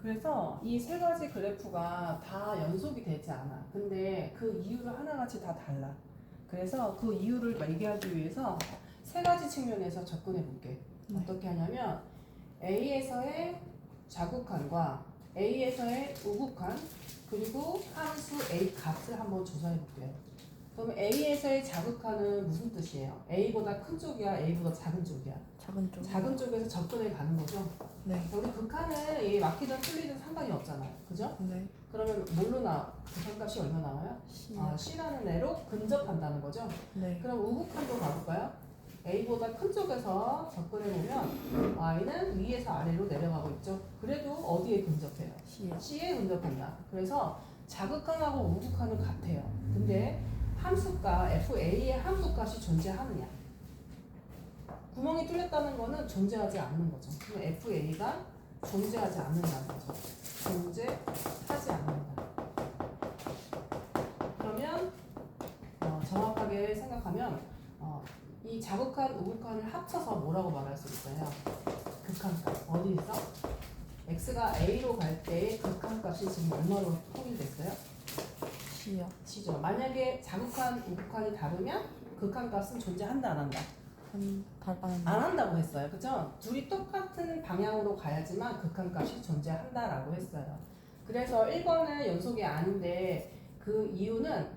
그래서 이 세 가지 그래프가 다 연속이 되지 않아. 근데 그 이유를 하나같이 다 달라. 그래서 그 이유를 얘기하기 위해서 세 가지 측면에서 접근해 볼게. 네. 어떻게 하냐면 A에서의 자국한과 A에서의 우극한 그리고 함수 A 값을 한번 조사해 볼게요. 그럼 A에서의 자극하는 무슨 뜻이에요? A보다 큰 쪽이야, A보다 작은 쪽이야? 작은 쪽. 작은 쪽에서 접근해 가는 거죠. 네. 우리 극한은 이 막히든 틀리든 상관이 없잖아요. 그죠? 네. 그러면 뭘로 극한값이 얼마 나와요? C요. C라는 애로 근접한다는 거죠. 네. 그럼 우극한도 가볼까요? A보다 큰 쪽에서 접근해 보면 Y는 위에서 아래로 내려가고 있죠. 그래도 어디에 근접해요? C요. C에 근접한다. 그래서 자극한하고 우극한은 같아요. 근데 함수가 FA의 함수값이 존재하느냐? 구멍이 뚫렸다는 거는 존재하지 않는 거죠. 그럼 FA가 존재하지 않는다는 거죠. 존재하지 않는다. 그러면 정확하게 생각하면 이 자극한, 우극한을 합쳐서 뭐라고 말할 수 있어요? 극한값. 어디서? x가 a로 갈 때 극한값이 지금 얼마로 통일됐어요? C요. C죠. 만약에 자극한, 우극한이 다르면 극한값은 존재한다, 안 한다? 안 한다고 했어요. 그죠? 둘이 똑같은 방향으로 가야지만 극한값이 존재한다라고 했어요. 그래서 1번은 연속이 아닌데 그 이유는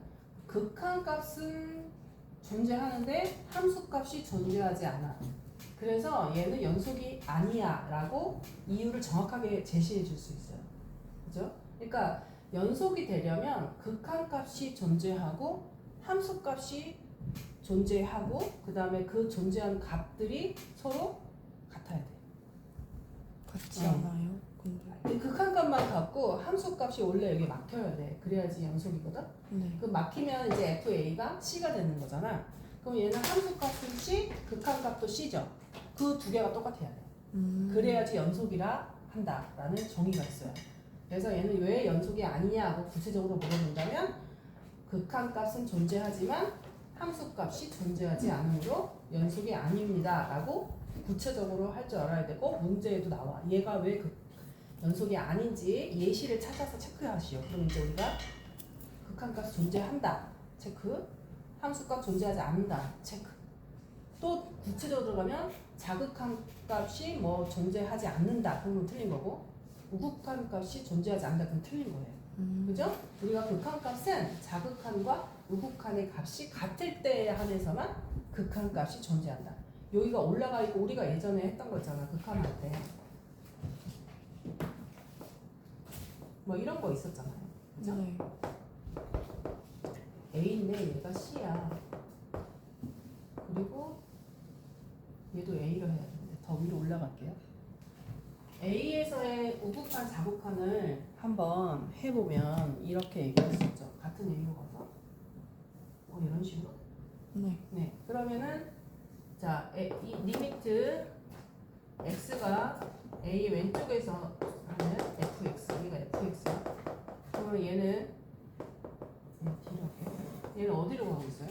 극한값은 존재하는데 함수값이 존재하지 않아. 그래서 얘는 연속이 아니야 라고 이유를 정확하게 제시해 줄 수 있어요. 그죠? 그러니까 연속이 되려면 극한값이 존재하고 함수값이 존재하고 그 다음에 그 존재하는 값들이 서로 같아야 돼. 같지 않아요? 근데. 극한값만 갖고 함수값이 원래 여기 막혀야 돼. 그래야지 연속이거든. 네. 그 막히면 이제 FA가 C가 되는 거잖아. 그럼 얘는 함수값은 C, 극한값도 C죠. 그 두 개가 똑같아야 돼. 그래야지 연속이라 한다라는 정의가 있어요. 그래서 얘는 왜 연속이 아니냐고 구체적으로 물어본다면 극한값은 존재하지만 함수값이 존재하지 않으므로 연속이 아닙니다 라고 구체적으로 할 줄 알아야 되고 문제에도 나와. 얘가 왜 연속이 아닌지 예시를 찾아서 체크하시오. 그럼 이제 우리가 극한값 존재한다 체크, 함수값 존재하지 않는다 체크. 또 구체적으로 들어가면 자극한 값이 뭐 존재하지 않는다 그러면 틀린 거고 우극한 값이 존재하지 않는다 그러면 틀린 거예요. 그죠? 우리가 극한값은 자극한과 우극한의 값이 같을 때에 한해서만 극한값이 존재한다. 여기가 올라가 있고 우리가 예전에 했던 거 있잖아. 극한할 때. 뭐 이런 거 있었잖아요. 그죠? 네. A인데 얘가 C야. 그리고 얘도 A로 해야 되는데 더 위로 올라갈게요. A에서의 우극한, 자극한을 한번 해보면 이렇게 얘기할 수 있죠. 같은 A로 가서 이런 식으로. 네. 네. 그러면은 자, 이 리미트 x가 A 왼쪽에서 하면 fx, 여기가 fx야. 그러면 얘는 뒤로 할게요. 얘는 어디로 가고 있어요?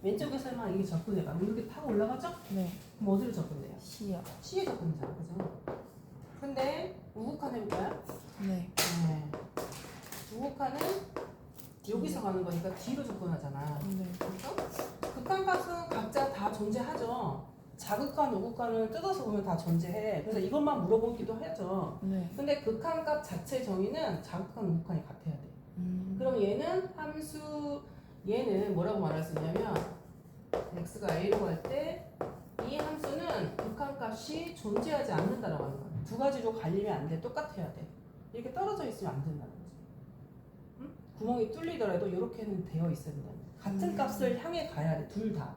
왼쪽에서만 이게 접근해봐. 이렇게 타고 올라가죠? 네. 그럼 어디로 접근돼요? C요. C에 접근이잖아, 그죠? 근데 우극한 해볼까요? 네. 네. 우극한은 여기서 가는 거니까 뒤로 접근하잖아. 네. 그렇죠? 극한값은 각자 다 존재하죠. 자극한, 우극한을 뜯어서 보면 다 존재해. 그래서 이것만 물어보기도 하죠. 네. 근데 극한값 자체 정의는 자극한, 우극한이 같아야 돼. 그럼 얘는 함수, 얘는 뭐라고 말할 수 있냐면 x가 a로 갈 때 이 함수는 극한값이 존재하지 않는다라고 하는 거야. 두 가지로 갈리면 안 돼. 똑같아야 돼. 이렇게 떨어져 있으면 안 된다는 거지. 응? 구멍이 뚫리더라도 이렇게는 되어 있어야 된다. 같은 값을 향해 가야 돼. 둘 다.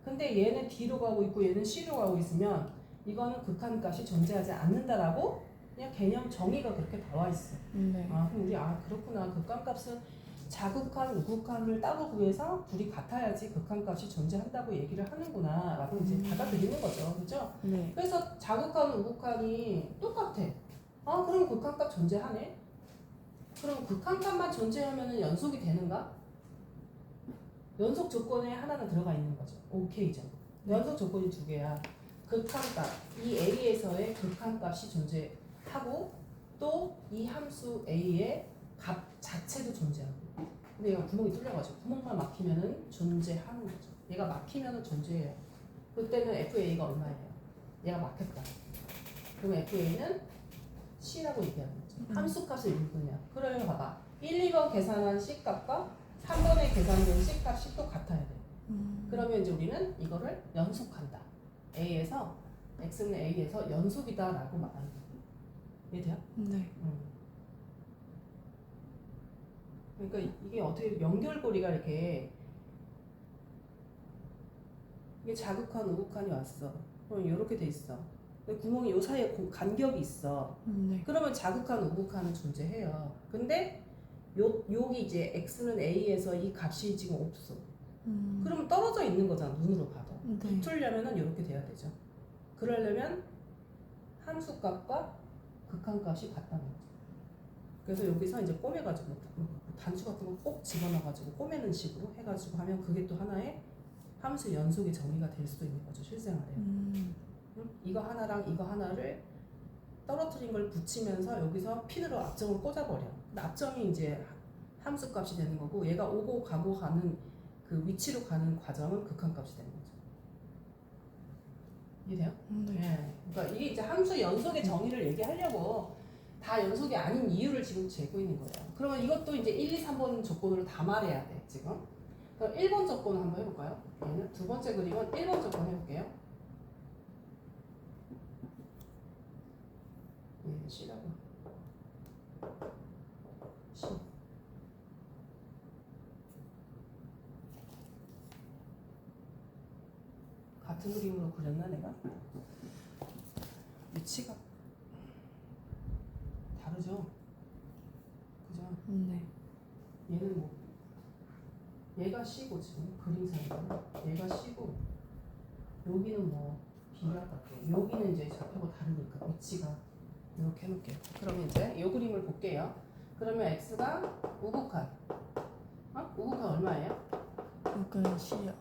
근데 얘는 D로 가고 있고 얘는 C로 가고 있으면 이거는 극한값이 존재하지 않는다라고 그냥 개념 정의가 그렇게 나와 있어. 네. 그럼 우리 그렇구나. 극한값은 자극한, 우극한을 따로 구해서 둘이 같아야지 극한값이 존재한다고 얘기를 하는구나 라고 이제 받아들이는 거죠. 그죠? 네. 그래서 자극한, 우극한이 똑같아. 그럼 극한값 존재하네? 그럼 극한값만 존재하면 연속이 되는가? 연속 조건에 하나는 들어가 있는 거죠. 오케이죠. 연속 조건이 두 개야. 극한값, 이 A에서의 극한값이 존재하는 하고 또 이 함수 a의 값 자체도 존재하고. 근데 얘가 구멍이 뚫려가지고 구멍만 막히면은 존재하는 거죠. 얘가 막히면은 존재해요. 그때는 FA가 얼마예요? 얘가 막혔다. 그럼 FA는 C라고 얘기하는 거죠. 함수 값을 읽느냐. 그러면 봐봐. 1, 2번 계산한 C 값과 3번에 계산된 C 값이 또 같아야 돼. 그러면 이제 우리는 이거를 연속한다. A에서 X는 A에서 연속이다라고 말하는 거예요. 이해돼요? 네. 그러니까 이게 어떻게 연결고리가 이렇게 이게 자극한 우극한이 왔어. 그럼 이렇게 돼 있어. 근데 구멍이 요 사이에 간격이 있어. 네. 그러면 자극한 우극한은 존재해요. 근데 여기 이제 X는 A에서 이 값이 지금 없어. 그러면 떨어져 있는 거잖아. 눈으로 봐도. 네. 붙으려면은 이렇게 돼야 되죠. 그러려면 함수 값과 극한 값이 같다는 거죠. 그래서 여기서 이제 꼬매가지고 단수 같은 거 꼭 집어넣어가지고 꼬매는 식으로 해가지고 하면 그게 또 하나의 함수 연속의 정의가 될 수도 있는 거죠. 실생활에. 이거 하나랑 이거 하나를 떨어뜨린 걸 붙이면서 여기서 핀으로 앞점을 꽂아버려. 근데 앞점이 이제 함수 값이 되는 거고 얘가 오고 가고 가는 그 위치로 가는 과정은 극한 값이 되는 거죠. 이해돼요? 네. 네. 그러니까 이게 이제 함수 연속의 정의를 얘기하려고 다 연속이 아닌 이유를 지금 재고 있는 거예요. 그러면 이것도 이제 1, 2, 3번 조건으로 다 말해야 돼, 지금. 그럼 1번 조건 한번 해볼까요? 얘는 두 번째 그림은 1번 조건 해볼게요. 예, C라고. C. 같은 그림으로 그렸나 내가? 위치가 다르죠? 그죠? 네. 얘는 뭐 얘가 C고 지금 그림상에는 얘가 C고 여기는 뭐 B라 할게요. 여기는 이제 좌표가 다르니까 위치가 이렇게 해놓을게요. 그러면 이제 이 그림을 볼게요. 그러면 X가 우극한 우극한 얼마예요? 우극한 C요.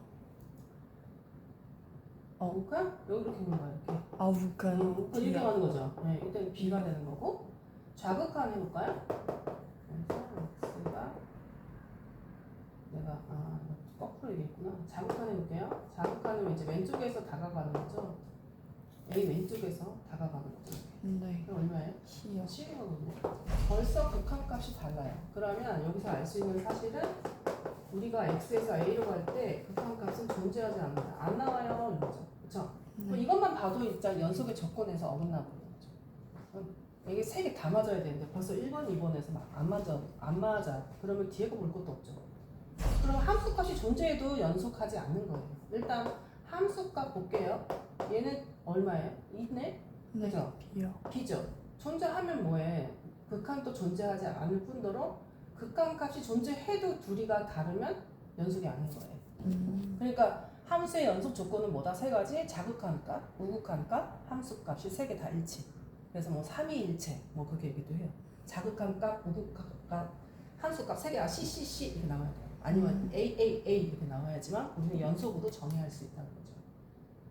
우극한? 여기 이렇게 보는 거야 이렇게. 아, 우극한 이렇게 D요. 가는 거죠. 네, 일단 B가 되는 거고 좌극한 해볼까요? 그래서 X가 내가 거꾸로 얘기했구나. 자극한 해볼게요. 자극하면 이제 왼쪽에서 다가가는 거죠. A 왼쪽에서 다가가는 거죠. 네. 그럼 얼마예요? C요. 7이거든요. 벌써 극한값이 달라요. 그러면 여기서 알 수 있는 사실은 우리가 X에서 A로 갈 때 극한값은 존재하지 않는다. 안 나와요. 이거죠. 그렇죠? 그럼 이것만 봐도 일단 연속의 조건에서 어긋나 버리는 거죠. 이게 세 개 다 맞아야 되는데 벌써 1번, 2번에서 막 안 맞아. 그러면 뒤에 거 볼 것도 없죠. 그럼 함수값이 존재해도 연속하지 않는 거예요. 일단 함수값 볼게요. 얘는 얼마예요? 2네? 네. 그죠? B요. B죠. 존재하면 뭐해? 극한도 존재하지 않을 뿐더러 극한값이 존재해도 둘이가 다르면 연속이 아닌 거예요. 그러니까 함수의 연속 조건은 뭐다? 세 가지. 자극한 값, 우극한 값, 함수값이 세 개 다 일치. 그래서 뭐 삼위일체 뭐 그렇게 얘기도 해요. 자극한 값, 우극한 값, 함수값 세 개가 C 이렇게 나와야 돼요. 아니면 A 이렇게 나와야지만 우리는 연속으로 정의할 수 있다는 거죠.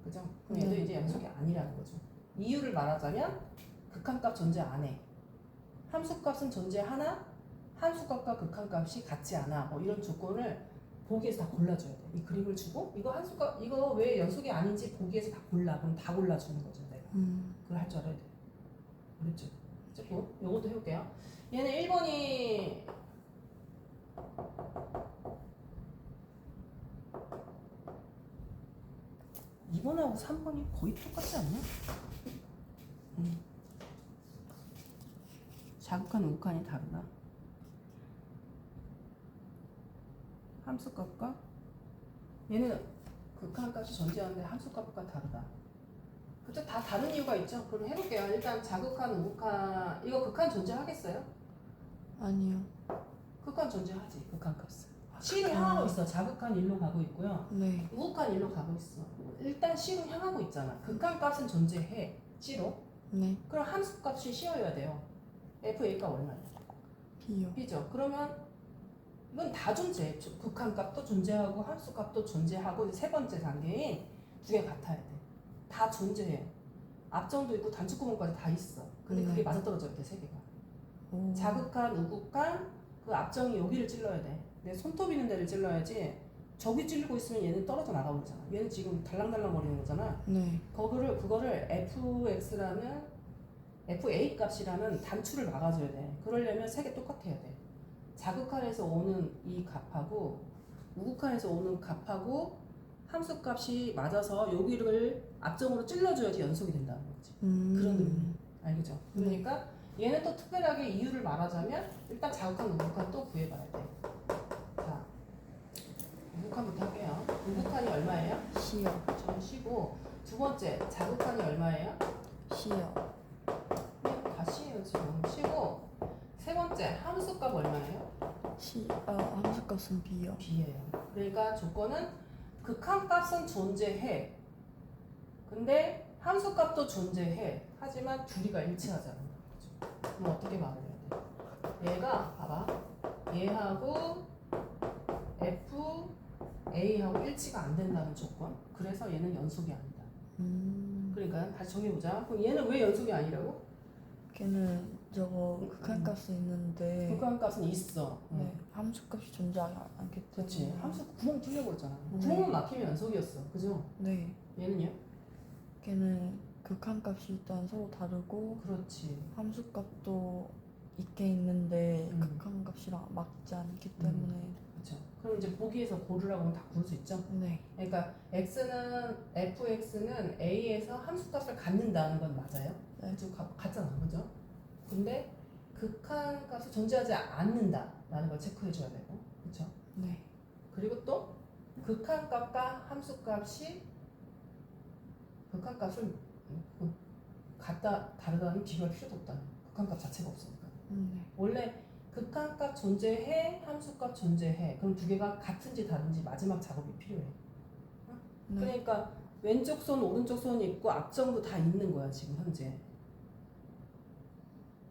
그죠? 그럼 얘도 이제 연속이 아니라는 거죠. 이유를 말하자면 극한값 존재 안 해. 함수값은 존재하나 함수값과 극한값이 같지 않아. 뭐 이런 조건을 보기에서 다 골라줘야 돼. 이 그림을 주고 이거 함수값 이거 왜 연속이 아닌지 보기에서 다 골라. 그럼 다 골라주는 거죠. 내가. 그걸 할 줄 알아야 돼. 그랬죠? 이제 또 요것도 해볼게요. 얘는 1번이 2번하고 3번이 거의 똑같지 않냐? 자극한 우극한이 다르다. 함수값과 얘는 극한값이 존재하는데 함수값과 다르다. 그쵸? 다 다른 이유가 있죠. 그럼 해볼게요. 일단 자극한 우극한 이거 극한 존재하겠어요? 아니요. 극한 존재하지. 극한값은 C를 향하고 있어. 자극한 1로 가고 있고요. 네. 우극한 1로 가고 있어. 일단 C로 향하고 있잖아. 극한값은 존재해. C로. 네. 그럼 함수값이 C여야 돼요. FA가 얼마예요? B요. B죠. 그러면 이건 다 존재해. 극한값도 존재하고 함수값도 존재하고 세 번째 단계인 두 개 같아야 돼. 다 존재해요. 앞정도 있고 단축구멍까지 다 있어. 근데 그게 맞아떨어져야 돼, 세 개가. 오. 자극한, 우극한, 그 앞정이 여기를 찔러야 돼. 내 손톱 있는 데를 찔러야지. 저기 찔리고 있으면 얘는 떨어져 나가버리잖아. 얘는 지금 달랑달랑 거리는 거잖아. 네. 그거를 fx라는 fa 값이라는 단추를 막아줘야 돼. 그러려면 세 개 똑같아야 돼. 자극한에서 오는 이 값하고 우극한에서 오는 값하고 함수 값이 맞아서 여기를 앞정으로 찔러줘야지 연속이 된다는 거지. 그런 의미. 알겠죠? 그러니까 얘는 또 특별하게 이유를 말하자면 일단 자극한, 우극한 또 구해봐야 돼. 자, 우극한부터 할게요. 우극한이 얼마예요? C요. 전 쉬고 두 번째 자극한이 얼마예요? C요. 다시요 지금 쉬고 세 번째 함수값 얼마예요? C. 함수값은 B요. B예요. 그러니까 조건은 극한값은 존재해. 근데 함수값도 존재해. 하지만 둘이가 일치하지 않는다. 그럼 어떻게 말을 해야 돼? 얘가 봐봐. 얘하고 F, A하고 일치가 안 된다는 조건. 그래서 얘는 연속이 아니다. 그러니까 다시 정해보자. 그럼 얘는 왜 연속이 아니라고? 걔는 저거 극한값이 있는데 극한값은 있어. 네. 함수값이 존재하지 않기 때문에. 그렇지. 함수 구멍 뚫려버렸잖아. 구멍만 막히면 연속이었어. 그죠? 네. 얘는요? 걔는 극한값이 일단 서로 다르고 그렇지. 함수값도 있게 있는데 음. 극한값이랑 맞지 않기 때문에. 그렇죠. 그럼 이제 보기에서 고르라고 하면 다 고를 수 있죠? 네. 그러니까 fx는 a에서 함수값을 갖는다는 건 맞아요. 네. 지금 같잖아, 그죠? 근데 극한값이 존재하지 않는다라는 걸 체크해줘야 되고, 그렇죠? 네. 그리고 또 극한값과 함수값이 극한값을 다르다는 비교할 필요도 없다. 극한값 자체가 없으니까. 네. 원래 극한값 존재해, 함수값 존재해. 그럼 두 개가 같은지 다른지 마지막 작업이 필요해. 네. 그러니까 왼쪽 손, 오른쪽 손 있고 앞정도 다 있는 거야 지금 현재.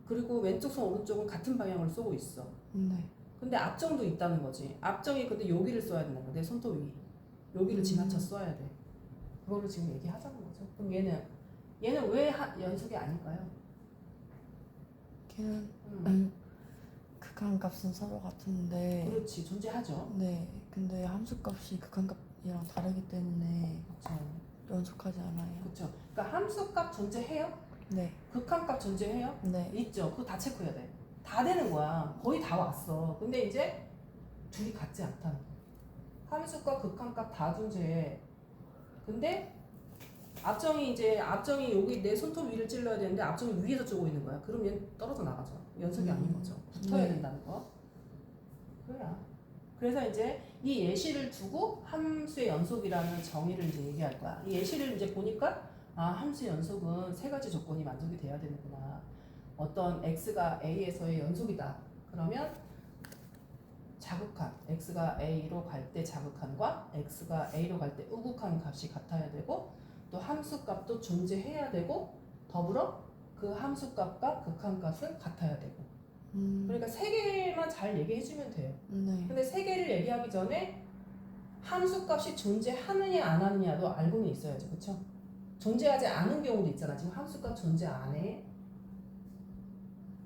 그리고 왼쪽 손, 오른쪽은 같은 방향을 쏘고 있어. 네. 근데 앞정도 있다는 거지. 앞정이 근데 여기를 써야 된다는 거야. 내 손톱 위. 여기를 지나쳐 써야 돼. 그거를 지금 얘기하자는 거죠. 그럼 얘는 왜 연속이 아닐까요? 걔는 극한값은 서로 같은데. 그렇지, 존재하죠. 네. 근데 함수값이 극한값이랑 다르기 때문에 그렇죠. 연속하지 않아요. 그렇죠. 그러니까 함수값 존재해요? 네. 극한값 존재해요? 네. 있죠. 그거 다 체크해야 돼. 다 되는 거야. 거의 다 왔어. 근데 이제 둘이 같지 않다는 거야. 함수값, 극한값 다 존재해. 근데 앞정이 여기 내 손톱 위를 찔러야 되는데 앞정이 위에서 쪼고 있는 거야. 그럼 얘는 떨어져 나가죠. 연속이 아닌 거죠. 붙어야 네. 된다는 거. 그래야. 그래서 이제 이 예시를 두고 함수의 연속이라는 정의를 이제 얘기할 거야. 이 예시를 이제 보니까 함수의 연속은 세 가지 조건이 만족이 돼야 되는구나. 어떤 x가 a에서의 연속이다. 그러면 자극한 x가 a로 갈 때 자극한과 x가 a로 갈 때 우극한 값이 같아야 되고 또 함수값도 존재해야 되고 더불어 그 함수값과 극한값은 같아야 되고 그러니까 세 개만 잘 얘기해주면 돼요. 네. 근데 세 개를 얘기하기 전에 함수값이 존재하느냐 안 하느냐도 알고는 있어야죠. 그쵸? 존재하지 않은 경우도 있잖아. 지금 함수값 존재 안 해.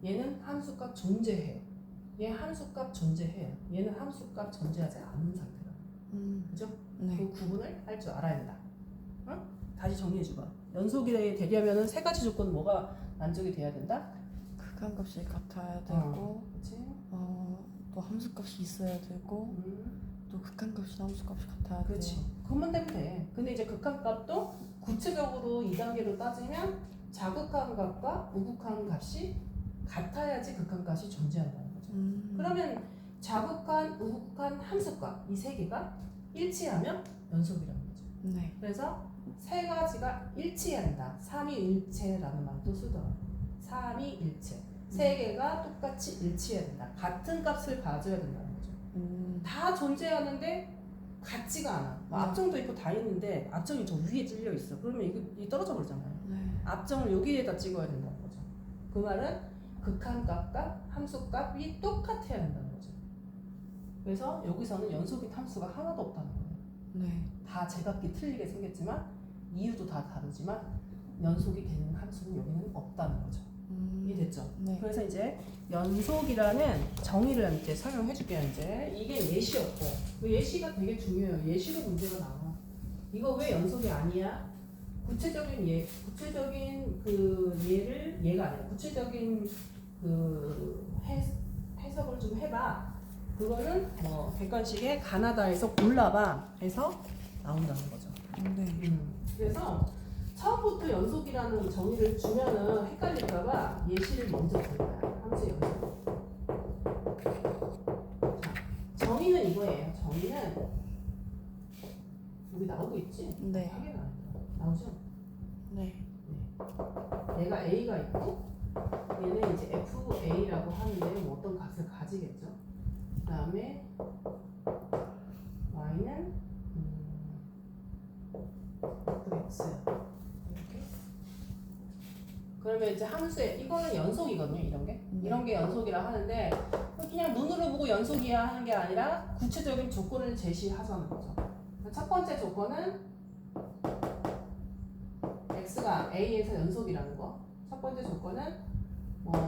얘는 함수값 존재해. 얘 함수값 존재해요. 얘는 함수값 존재하지 않은 상태다. 그죠? 네. 그 구분을 할 줄 알아야 된다. 어? 다시 정리해줘봐. 연속이 되려면은 세 가지 조건 뭐가 만족이 돼야 된다? 극한값이 같아야 되고 그렇지? 또 함수값이 있어야 되고 또 극한값이 함수값이 같아야 돼요. 그렇지. 그것만 되면 돼. 근데 이제 극한값도 구체적으로 2단계로 따지면 자극한 값과 우극한 값이 같아야지 극한값이 존재한다는 거죠. 그러면 자극한, 우극한, 함수값 이 세 개가 일치하면 연속이라는 거죠. 네. 그래서 세 가지가 일치한다. 삼위일체라는 말도 쓰더라고요. 삼위일체. 세 개가 똑같이 일치해야 된다. 같은 값을 가져야 된다는 거죠. 다 존재하는데 같지가 않아. 뭐 앞정도 있고 다 있는데 앞정이 저 위에 찔려 있어. 그러면 이게 떨어져 버리잖아요. 네. 앞정을 여기에다 찍어야 된다는 거죠. 그 말은 극한값과 함수값이 똑같아야 된다는 거죠. 그래서 여기서는 연속인 함수가 하나도 없다는 거예요. 네. 다 제각기 틀리게 생겼지만 이유도 다 다르지만 연속이 되는 함수는 여기는 없다는 거죠. 이해됐죠? 네. 그래서 이제 연속이라는 정의를 이제 설명해 줄게요. 이제 이게 예시였고, 그 예시가 되게 중요해요. 예시로 문제가 나와. 이거 왜 연속이 아니야? 구체적인 그 예를 얘가 아니라 구체적인 그 해석을 좀 해봐. 그거는 뭐 객관식에 가나다에서 골라봐 해서 나온다는 거죠. 네. 그래서 처음부터 연속이라는 정의를 주면은 헷갈릴까봐 예시를 먼저 줄 거야. 함수 연속. 자, 정의는 이거예요. 정의는 여기 나오고 있지? 네. 확인 안 해. 나오죠? 네. 얘가 A가 있고 얘는 이제 FA라고 하는데 뭐 어떤 값을 가지겠죠. 그 다음에 Y는 FX 이렇게. 그러면 이제 함수에 이거는 연속이거든요. 이런 게 이런 게 연속이라 하는데 그냥 눈으로 보고 연속이야 하는 게 아니라 구체적인 조건을 제시하자는 거죠. 첫 번째 조건은 x가 a에서 연속이라는 거. 첫 번째 조건은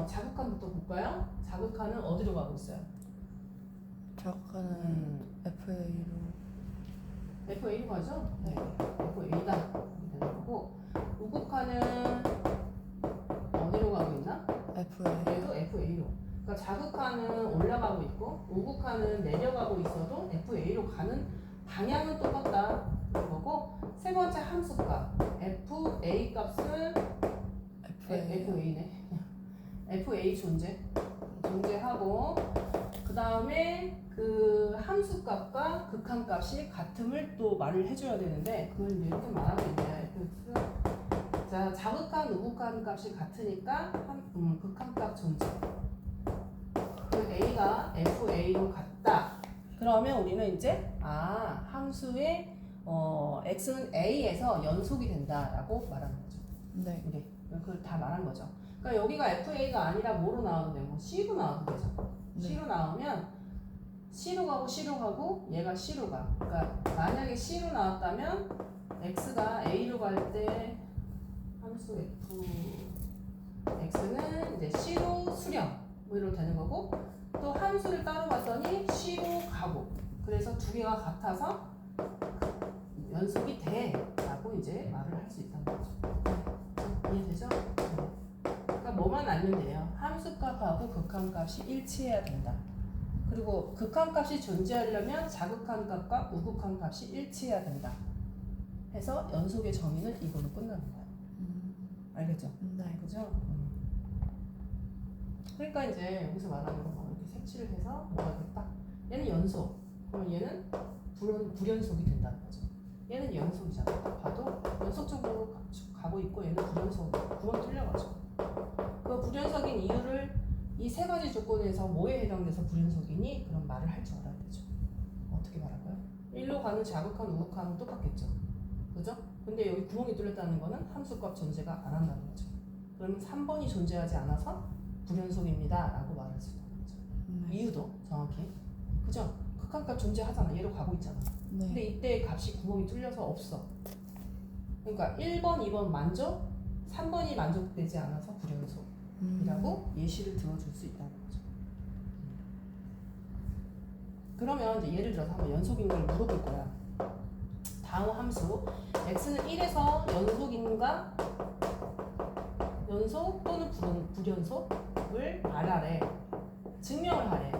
자극한부터 볼까요? 자극한은 어디로 가고 있어요? 자극하는 FA로. FA로 가죠? 네. FA다. 이렇게 되는 거고. 우극한은 어디로 가고 있나? FA. 얘도 FA로. 그러니까 자극한은 올라가고 있고 우극한은 내려가고 있어도 FA로 가는 방향은 똑같다. 그런 거고. 세 번째 함수값 FA 값은 FA네. FA 존재하고 그 다음에 그 함수값과 극한값이 같음을 또 말을 해줘야 되는데 그걸 이제 이렇게 말하고 있네요. 자, 자극한 우극한 값이 같으니까 극한값 존재. 그 A가 FA로 같다. 그러면 우리는 이제 함수의 x는 a에서 연속이 된다라고 말하는 거죠. 네. 이게 그걸 다 말한 거죠. 그러니까 여기가 FA가 아니라 뭐로 나와도 되고 C로 나와도 되죠. 네. C로 나오면 C로 가고 얘가 C로 가. 그러니까 만약에 C로 나왔다면 x가 A로 갈 때 함수 X는 이제 C로 수렴 뭐 이러면 되는 거고 또 함수를 따로 봤더니 C로 가고 그래서 두 개가 같아서 연속이 돼 라고 이제 말을 할 수 있다는 거죠. 이해되죠? 그러니까 뭐만 알면 돼요. 함수값하고 극한값이 일치해야 된다. 그리고 극한값이 존재하려면 자극한값과 우극한값이 일치해야 된다. 해서 연속의 정의는 이걸로 끝나는 거예요. 알겠죠? 네. 그죠? 그러니까 이제 여기서 말하는 거 이렇게 색칠을 해서 뭐가 됐다. 얘는 연속. 그러면 얘는 불연속이 된다는 거죠. 얘는 연속이잖아. 딱 봐도 연속적으로 가고 있고 얘는 불연속. 구멍 뚫려가지고. 그 불연속인 이유를 이 세 가지 조건에서 뭐에 해당돼서 불연속이니? 그런 말을 할 줄 알아야 되죠. 어떻게 말할까요? 1로 가는 자극한 우극한은 똑같겠죠. 그죠? 근데 여기 구멍이 뚫렸다는 거는 함수값 존재가 안 한다는 거죠. 그러면 3번이 존재하지 않아서 불연속입니다. 라고 말할 수 있는 거죠. 이유도 정확히. 그죠? 극한값 존재하잖아. 얘로 가고 있잖아. 네. 근데 이때 값이 구멍이 뚫려서 없어. 그러니까 1번, 2번 만족, 3번이 만족되지 않아서 불연속이라고 예시를 들어줄 수 있다는 거죠. 그러면 이제 예를 들어서 한번 연속인 걸 물어볼 거야. 다음 함수 x는 1에서 연속인가? 연속 또는 불연속을 말하래. 증명을 하래.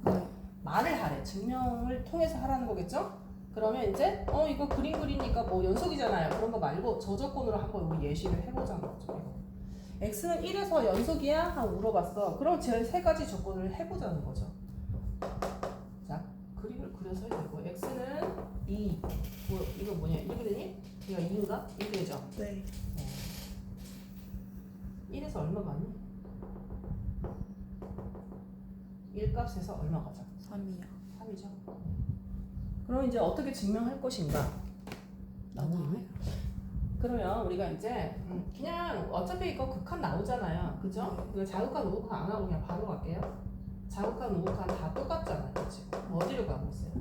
네. 말을 하래. 증명을 통해서 하라는 거겠죠? 그러면 이제 이거 그림 그리니까 뭐 연속이잖아요. 그런 거 말고 저 조건으로 한번 우리 예시를 해보자는 거죠. x는 1에서 연속이야? 하고 물어봤어. 그럼 제 세 가지 조건을 해보자는 거죠. 자, 그림을 그려서 해야 되고 x는 2. 이거 뭐냐? 이렇게 되니? 얘가 2인가? 이렇게 되죠? 네. 1에서 얼마 가니? 1값에서 얼마 가자? 3이요. 3이죠. 그럼 이제 어떻게 증명할 것인가? 나오나요? 그러면 우리가 이제 그냥 어차피 이거 극한 나오잖아요. 그죠? 이거 자극한 우극한 안 하고 그냥 바로 갈게요. 자극한 우극한 다 똑같잖아요. 지금 어디로 가고 있어요?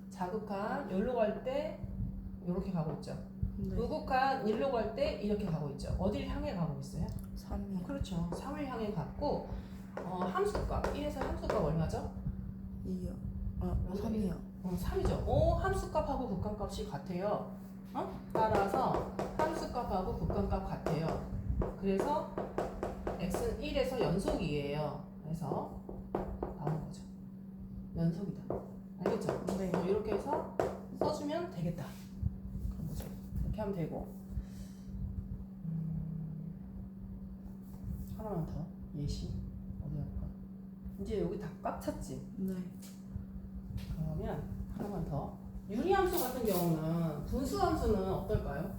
자극한 여기로 갈 때 이렇게 가고 있죠. 네. 무극한 1로 갈 때 이렇게 가고 있죠. 어디를 향해 가고 있어요? 3이요. 그렇죠. 3을 향해 갔고 함수값 1에서 함수값 얼마죠? 2요. 3이요. 3이죠. 함수값하고 극한값이 같아요. 따라서 함수값하고 극한값 같아요. 그래서 x는 1에서 연속이에요. 그래서 나온 거죠. 연속이다. 알겠죠? 네. 이렇게 해서 써주면 되겠다. 그런 거죠. 이렇게 하면 되고. 하나만 더. 예시. 어디 할까? 이제 여기 다 꽉 찼지? 네. 그러면 하나만 더. 유리함수 같은 경우는 분수함수는 어떨까요?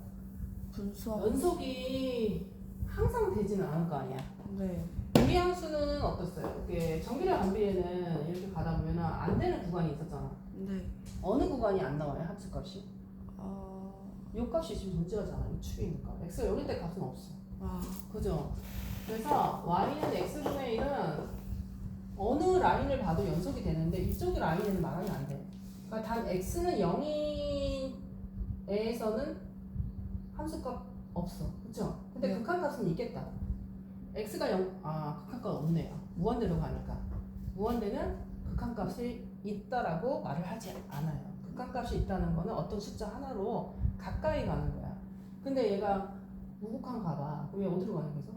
분수함. 연속이 항상 되지는 않을 거 아니야. 네. 유리함수는 어땠어요? 이게 정비례 반비례는 이렇게 가다 보면 안 되는 구간이 있었잖아. 네. 어느 구간이 안 나와요? 합수값이? 아. 이 값이 지금 문제가잖아. 이 축에 있는 값. x가 여기 때 값은 없어. 아. 그죠? 그래서 y는 x분의 1은 어느 라인을 봐도 연속이 되는데 이쪽 라인에는 말하면 안 돼. 그러니까 단 x는 0에서는 함수값 없어. 그쵸? 근데 네. 극한값은 있겠다. x가 0, 극한값 없네요. 무한대로 가니까. 무한대는 극한값이 있다라고 말을 하지 않아요. 극한값이 있다는 거는 어떤 숫자 하나로 가까이 가는 거야. 근데 얘가 무극한 가봐. 그럼 얘 어디로 가는 거죠?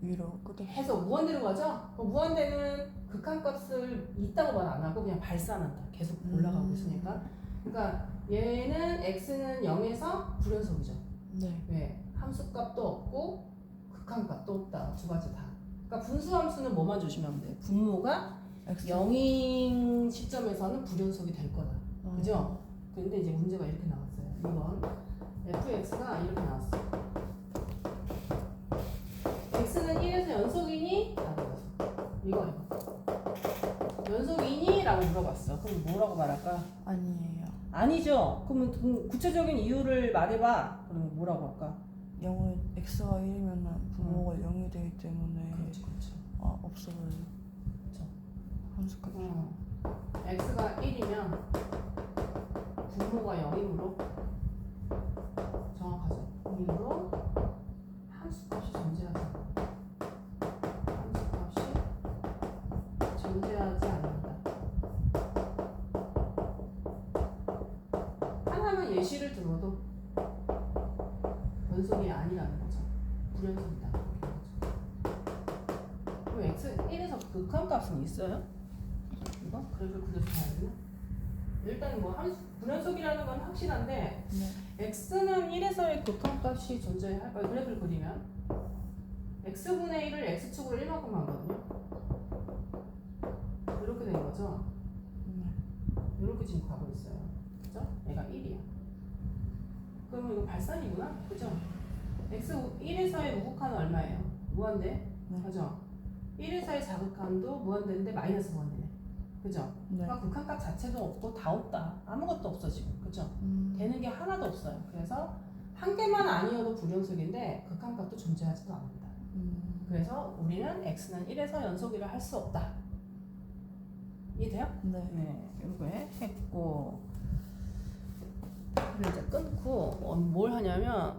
위로 끝에. 해서 무한대로 가죠? 그럼 무한대는 극한값을 있다고 말 안 하고 그냥 발산한다. 계속 올라가고 있으니까. 그러니까 얘는 x는 0에서 불연속이죠. 네. 왜? 함수값도 없고 극한값도 없다. 두 가지 다. 그러니까 분수함수는 뭐만 조심하면 돼? 분모가 X. 0인 시점에서는 불연속이 될 거다. 아. 그죠? 근데 이제 문제가 이렇게 나왔어요. 이건 fx가 이렇게 나왔어. x는 1에서 연속이니? 라고 물었어. 이거. 연속이니? 라고 물어봤어. 그럼 뭐라고 말할까? 아니에요. 아니죠. 그러면 구체적인 이유를 말해봐. 그러면 뭐라고 할까? 0을 x가 1이면은 분모가 0이 되기 때문에 그렇죠. 없어져요. 그렇죠. 함수값. x가 1이면 분모가 0이므로 정확하죠. 0이므로 함수값이 존재하지 않는다. 함수값이 존재하지 않는다. 하나만 예시를 들어도 연속이 아니라는 거죠. 불연속이다. 그럼 x 1에서 극한값은 있어요? 이거? 그래서 그려서 봐야 되나? 일단 뭐 불연속이라는 건 확실한데 네. x는 1에서의 극한값이 존재할까요? 그래프를 그리면 x분의 1을 x축으로 1만큼 하거든요. 이렇게 된 거죠. 네. 이렇게 지금 가고 있어요. 그죠? 얘가 1이야. 그러면 이거 발산이구나. 그죠? x 1에서의 무극한은 얼마예요? 무한대. 네. 그죠? 1에서의 자극한도 무한대인데 마이너스 무한대네. 그죠? 네. 그러니까 극한값 자체도 없고 다 없다. 아무것도 없어 지금. 그죠? 되는 게 하나도 없어요. 그래서 한 개만 아니어도 불연속인데 극한값도 존재하지도 않는다. 그래서 우리는 x는 1에서 연속이라 할 수 없다. 이해돼요? 네. 네, 이렇게 했고, 그리고 이제 끊고 뭘 하냐면